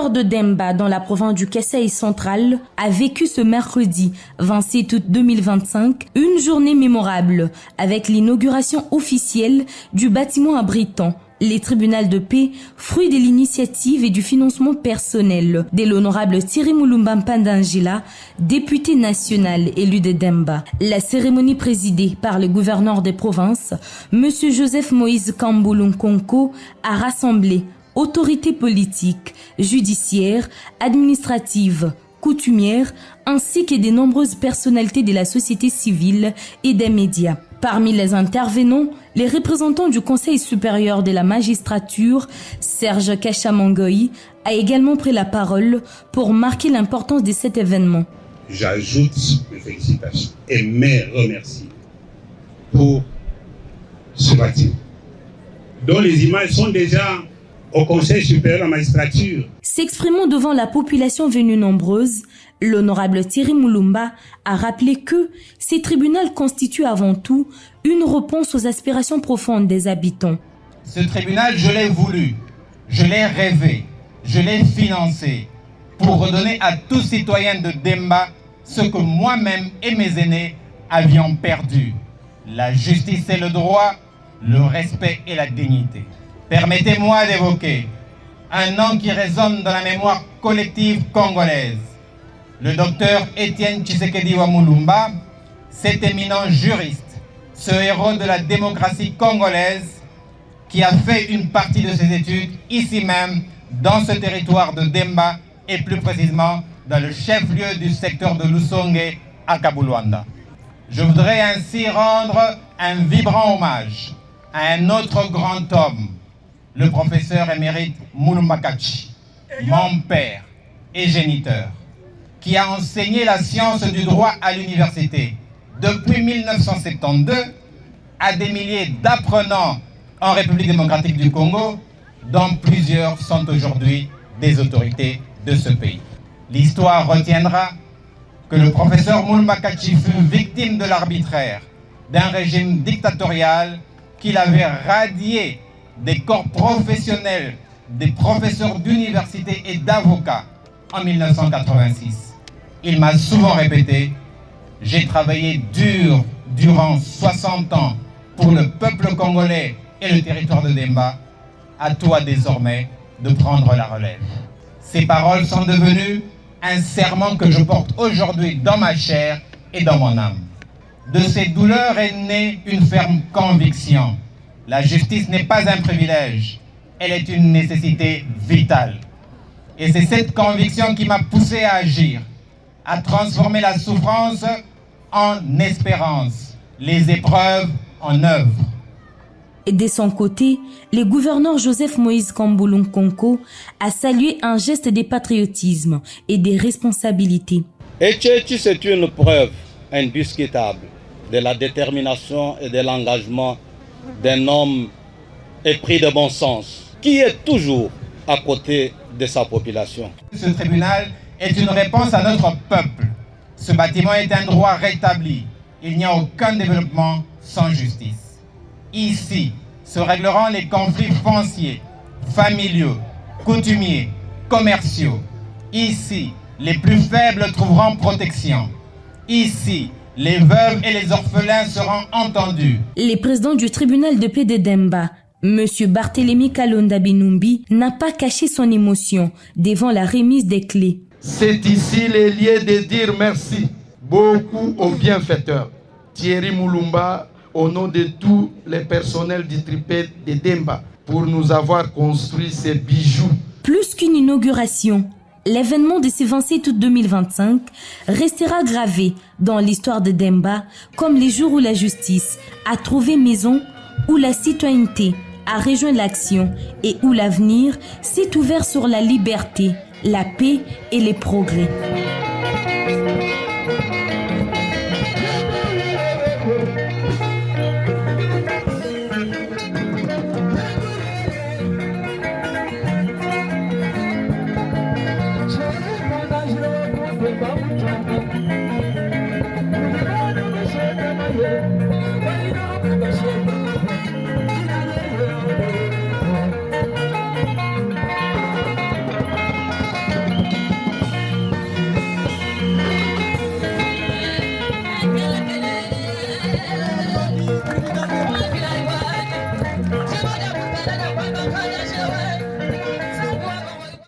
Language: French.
secteur de Demba, dans la province du Kasaï central, a vécu ce mercredi 27 août 2025 une journée mémorable avec l'inauguration officielle du bâtiment abritant les tribunaux de paix, fruit de l'initiative et du financement personnel de l'honorable Thierry Moulumba Mpandangila, député national élu de Demba. La cérémonie présidée par le gouverneur des provinces, M. Joseph Moïse Kamboulou Nkonko, a rassemblé autorités politiques, judiciaires, administratives, coutumières, ainsi que de nombreuses personnalités de la société civile et des médias. Parmi les intervenants, les représentants du Conseil supérieur de la magistrature, Serge Kachamangoï, a également pris la parole pour marquer l'importance de cet événement. J'ajoute mes félicitations et mes remerciements pour ce bâtiment, dont les images sont déjà au Conseil supérieur de la magistrature. S'exprimant devant la population venue nombreuse, l'honorable Thierry Moulumba a rappelé que ces tribunaux constituent avant tout une réponse aux aspirations profondes des habitants. Ce tribunal, je l'ai voulu, je l'ai rêvé, je l'ai financé pour redonner à tous citoyens de Demba ce que moi-même et mes aînés avions perdu. La justice et le droit, le respect et la dignité. Permettez-moi d'évoquer un nom qui résonne dans la mémoire collective congolaise. Le docteur Étienne Tshisekedi wa Moulumba, cet éminent juriste, ce héros de la démocratie congolaise qui a fait une partie de ses études ici même, dans ce territoire de Demba et plus précisément dans le chef-lieu du secteur de Lusonge à Kabulwanda. Je voudrais ainsi rendre un vibrant hommage à un autre grand homme, le professeur émérite Moulumba Kachi, mon père et géniteur, qui a enseigné la science du droit à l'université depuis 1972 à des milliers d'apprenants en République démocratique du Congo, dont plusieurs sont aujourd'hui des autorités de ce pays. L'histoire retiendra que le professeur Moulumba Kachi fut victime de l'arbitraire d'un régime dictatorial qu'il avait radié des corps professionnels, des professeurs d'université et d'avocats en 1986. Il m'a souvent répété, j'ai travaillé dur durant 60 ans pour le peuple congolais et le territoire de Demba. À toi désormais de prendre la relève. Ces paroles sont devenues un serment que je porte aujourd'hui dans ma chair et dans mon âme. De ces douleurs est née une ferme conviction. La justice n'est pas un privilège, elle est une nécessité vitale. Et c'est cette conviction qui m'a poussé à agir, à transformer la souffrance en espérance, les épreuves en œuvre. Et de son côté, le gouverneur Joseph Moïse Kamboulou Nkonko a salué un geste de patriotisme et de responsabilité. Etchechi, c'est une preuve indiscutable de la détermination et de l'engagement d'un homme épris de bon sens, qui est toujours à côté de sa population. Ce tribunal est une réponse à notre peuple. Ce bâtiment est un droit rétabli. Il n'y a aucun développement sans justice. Ici se régleront les conflits fonciers, familiaux, coutumiers, commerciaux. Ici, les plus faibles trouveront protection. Ici, les veuves et les orphelins seront entendus. Le président du tribunal de paix de Demba, M. Barthélémy Kalonda Binumbi, n'a pas caché son émotion devant la remise des clés. C'est ici le lieu de dire merci beaucoup aux bienfaiteurs. Thierry Moulumba, au nom de tous les personnels du tribunal de Demba, pour nous avoir construit ces bijoux. Plus qu'une inauguration, l'événement de ce 27 août 2025 restera gravé dans l'histoire de Demba comme les jours où la justice a trouvé maison, où la citoyenneté a rejoint l'action et où l'avenir s'est ouvert sur la liberté, la paix et les progrès.